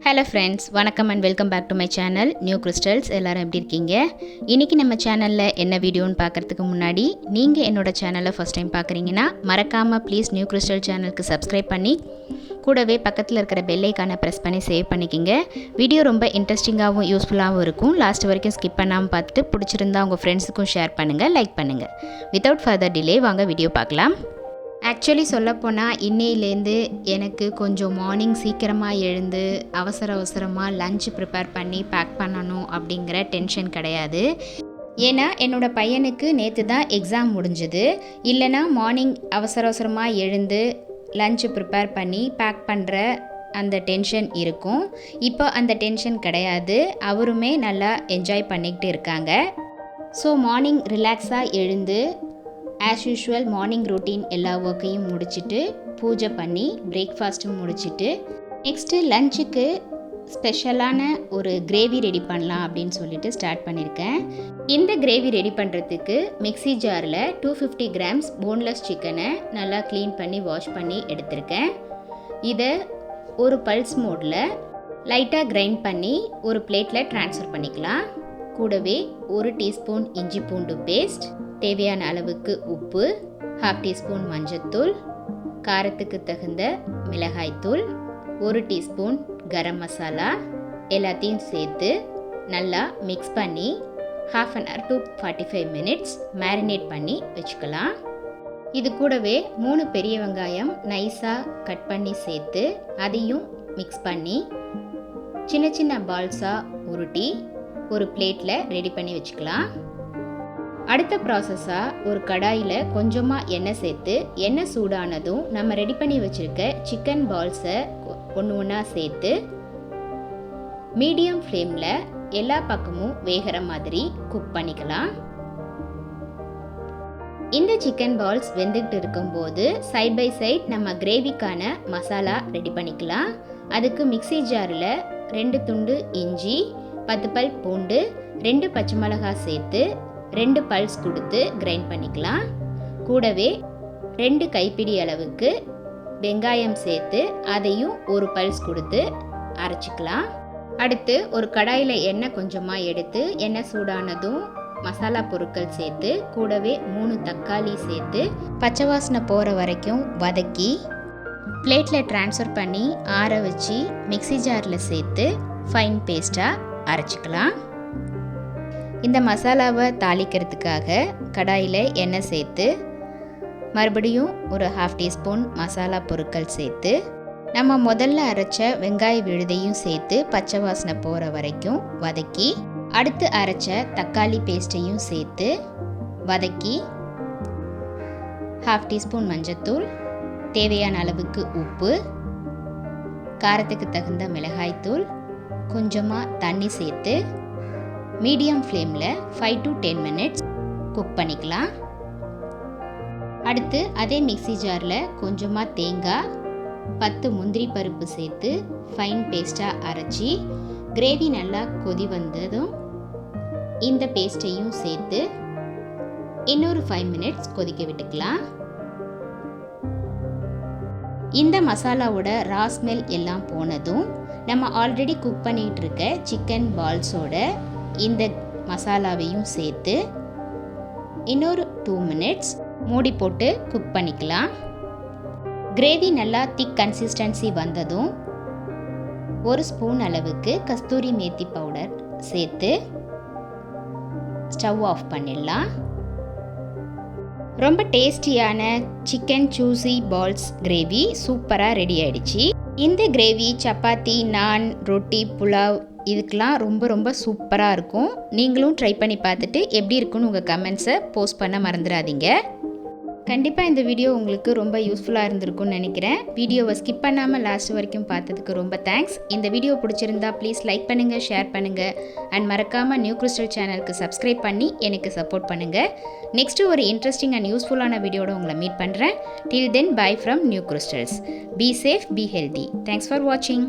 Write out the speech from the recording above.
Hello friends, வணக்கம் and welcome back to my channel new crystals. எல்லோரும் எப்படி இருக்கீங்க? இன்றைக்கி நம்ம சேனலில் என்ன வீடியோன்னு பார்க்குறதுக்கு முன்னாடி நீங்கள் என்னோடய சேனலை ஃபஸ்ட் டைம் பார்க்குறீங்கன்னா மறக்காமல் ப்ளீஸ் நியூ கிறிஸ்டல் சேனலுக்கு சப்ஸ்கிரைப் பண்ணி கூடவே பக்கத்தில் இருக்கிற பெல் ஐக்கானை ப்ரெஸ் பண்ணி சேவ் பண்ணிக்கிங்க. வீடியோ ரொம்ப இன்ட்ரெஸ்டிங்காகவும் யூஸ்ஃபுல்லாகவும் இருக்கும். லாஸ்ட் வரைக்கும் ஸ்கிப் பண்ணாமல் பார்த்துட்டு பிடிச்சிருந்தா உங்கள் ஃப்ரெண்ட்ஸுக்கும் ஷேர் பண்ணுங்கள், லைக் பண்ணுங்கள். வித்தவுட் ஃபர்தர் டிலே வாங்க வீடியோ பார்க்கலாம். ஆக்சுவலி சொல்லப்போனால் இன்னையிலேருந்து எனக்கு கொஞ்சம் மார்னிங் சீக்கிரமாக எழுந்து அவசரமாக லஞ்ச் ப்ரிப்பேர் பண்ணி பேக் பண்ணணும் அப்படிங்கிற டென்ஷன் கிடையாது. ஏன்னா என்னோடய பையனுக்கு நேற்று தான் எக்ஸாம் முடிஞ்சுது. இல்லைனா மார்னிங் அவசரமாக எழுந்து லஞ்ச் ப்ரிப்பேர் பண்ணி பேக் பண்ணுற அந்த டென்ஷன் இருக்கும். இப்போ அந்த டென்ஷன் கிடையாது. அவருமே நல்லா என்ஜாய் பண்ணிக்கிட்டு இருக்காங்க. ஸோ மார்னிங் ரிலாக்ஸாக எழுந்து ஆஸ் யூஷுவல் மார்னிங் ரொட்டீன் எல்லா ஒர்க்கையும் முடிச்சுட்டு பூஜை பண்ணி பிரேக்ஃபாஸ்ட்டும் முடிச்சுட்டு நெக்ஸ்ட்டு லஞ்சுக்கு ஸ்பெஷலான ஒரு கிரேவி ரெடி பண்ணலாம் அப்படின்னு சொல்லிட்டு ஸ்டார்ட் பண்ணியிருக்கேன். இந்த கிரேவி ரெடி பண்ணுறதுக்கு மிக்ஸி ஜாரில் 250 கிராம்ஸ் போன்லெஸ் சிக்கனை நல்லா க்ளீன் பண்ணி வாஷ் பண்ணி எடுத்திருக்கேன். இதை ஒரு பல்ஸ் மோடில் லைட்டாக கிரைண்ட் பண்ணி ஒரு பிளேட்டில் ட்ரான்ஸ்ஃபர் பண்ணிக்கலாம். கூடவே 1 டீஸ்பூன் இஞ்சி பூண்டு பேஸ்ட், தேவையான அளவுக்கு உப்பு, 1/2 டீஸ்பூன் மஞ்சள்தூள், காரத்துக்கு தகுந்த மிளகாய்த்தூள், 1 டீஸ்பூன் கரம் மசாலா எல்லாத்தையும் சேர்த்து நல்லா மிக்ஸ் பண்ணி 1/2 hour to 45 minutes மேரினேட் பண்ணி வச்சுக்கலாம். இது கூடவே 3 பெரிய வெங்காயம் நைஸாக கட் பண்ணி சேர்த்து அதையும் மிக்ஸ் பண்ணி சின்ன சின்ன பால்ஸாக உருட்டி ஒரு பிளேட்டில் ரெடி பண்ணி வச்சுக்கலாம். அடுத்த ப்ராசஸாக ஒரு கடாயில் கொஞ்சமாக எண்ணெய் சேர்த்து எண்ணெய் சூடானதும் நம்ம ரெடி பண்ணி வச்சுருக்க சிக்கன் பால்ஸை ஒன்று ஒன்றா சேர்த்து மீடியம் ஃப்ளேமில் எல்லா பக்கமும் வேகிற மாதிரி குக் பண்ணிக்கலாம். இந்த சிக்கன் பால்ஸ் வெந்துக்கிட்டு இருக்கும்போது சைட் பை சைட் நம்ம கிரேவிக்கான மசாலா ரெடி பண்ணிக்கலாம். அதுக்கு மிக்ஸி ஜாரில் 2 துண்டு இஞ்சி, 10 பல் பூண்டு, 2 பச்சை மிளகாய் சேர்த்து 2 பல்ஸ் கொடுத்து கிரைண்ட் பண்ணிக்கலாம். கூடவே 2 கைப்பிடி அளவுக்கு வெங்காயம் சேர்த்து அதையும் ஒரு பல்ஸ் கொடுத்து அரைச்சிக்கலாம். அடுத்து ஒரு கடாயில் எண்ணெய் கொஞ்சமாக எடுத்து எண்ணெய் சூடானதும் மசாலா பொருட்கள் சேர்த்து கூடவே 3 தக்காளி சேர்த்து பச்சை வாசனை போகிற வரைக்கும் வதக்கி பிளேட்டில் ட்ரான்ஸ்ஃபர் பண்ணி ஆற வச்சு மிக்ஸி ஜாரில் சேர்த்து ஃபைன் பேஸ்ட்டாக அரைச்சிக்கலாம். இந்த மசாலாவை தாளிக்கிறதுக்காக கடாயில் எண்ணெய் சேர்த்து மறுபடியும் ஒரு 1/2 டீஸ்பூன் மசாலா பொருட்கள் சேர்த்து நம்ம முதல்ல அரைச்ச வெங்காய விழுதையும் சேர்த்து பச்சை வாசனை போகிற வரைக்கும் வதக்கி அடுத்து அரைச்ச தக்காளி பேஸ்ட்டையும் சேர்த்து வதக்கி 1/2 டீஸ்பூன் மஞ்சள்தூள், தேவையான அளவுக்கு உப்பு, காரத்துக்கு தகுந்த மிளகாய்த்தூள், கொஞ்சமாக தண்ணி சேர்த்து மீடியம் ஃப்ளேமில் 5 to 10 minutes குக் பண்ணிக்கலாம். அடுத்து அதே மிக்ஸி ஜாரில் கொஞ்சமாக தேங்காய், 10 முந்திரி பருப்பு சேர்த்து ஃபைன் பேஸ்ட்டாக அரைச்சி கிரேவி நல்லா கொதி வந்ததும் இந்த பேஸ்ட்டையும் சேர்த்து இன்னொரு 5 minutes கொதிக்க விட்டுக்கலாம். இந்த மசாலாவோட ரா ஸ்மெல் எல்லாம் போனதும் நம்ம ஆல்ரெடி குக் பண்ணிகிட்டு இருக்க சிக்கன் பால்ஸோட இந்த மசாலாவையும் சேர்த்து இன்னொரு 2 minutes மூடி போட்டு குக் பண்ணிக்கலாம். கிரேவி நல்லா திக் கன்சிஸ்டன்சி வந்ததும் 1 ஸ்பூன் அளவுக்கு கஸ்தூரி மேத்தி பவுடர் சேர்த்து ஸ்டவ் ஆஃப் பண்ணிடலாம். ரொம்ப டேஸ்டியான சிக்கன் சூசி பால்ஸ் கிரேவி சூப்பராக ரெடி ஆயிடுச்சு. இந்த கிரேவி சப்பாத்தி, நான், ரொட்டி, புலாவ் இதுக்கெலாம் ரொம்ப சூப்பராக இருக்கும். நீங்களும் ட்ரை பண்ணி பார்த்துட்டு எப்படி இருக்குன்னு உங்கள் கமெண்ட்ஸை போஸ்ட் பண்ண மறந்துடாதீங்க. கண்டிப்பாக இந்த வீடியோ உங்களுக்கு ரொம்ப யூஸ்ஃபுல்லாக இருந்திருக்கும்னு நினைக்கிறேன். வீடியோவை ஸ்கிப் பண்ணாமல் லாஸ்ட் வரைக்கும் பார்த்ததுக்கு ரொம்ப தேங்க்ஸ். இந்த வீடியோ பிடிச்சிருந்தா ப்ளீஸ் லைக் பண்ணுங்கள், ஷேர் பண்ணுங்கள் அண்ட் மறக்காமல் நியூ கிறிஸ்டல் சேனலுக்கு சப்ஸ்கிரைப் பண்ணி எனக்கு சப்போர்ட் பண்ணுங்கள். நெக்ஸ்ட்டு ஒரு இன்ட்ரெஸ்டிங் அண்ட் யூஸ்ஃபுல்லான வீடியோட உங்களை மீட் பண்ணுறேன். Till then bye from New Crystals. Be safe, be healthy. Thanks for வாட்சிங்.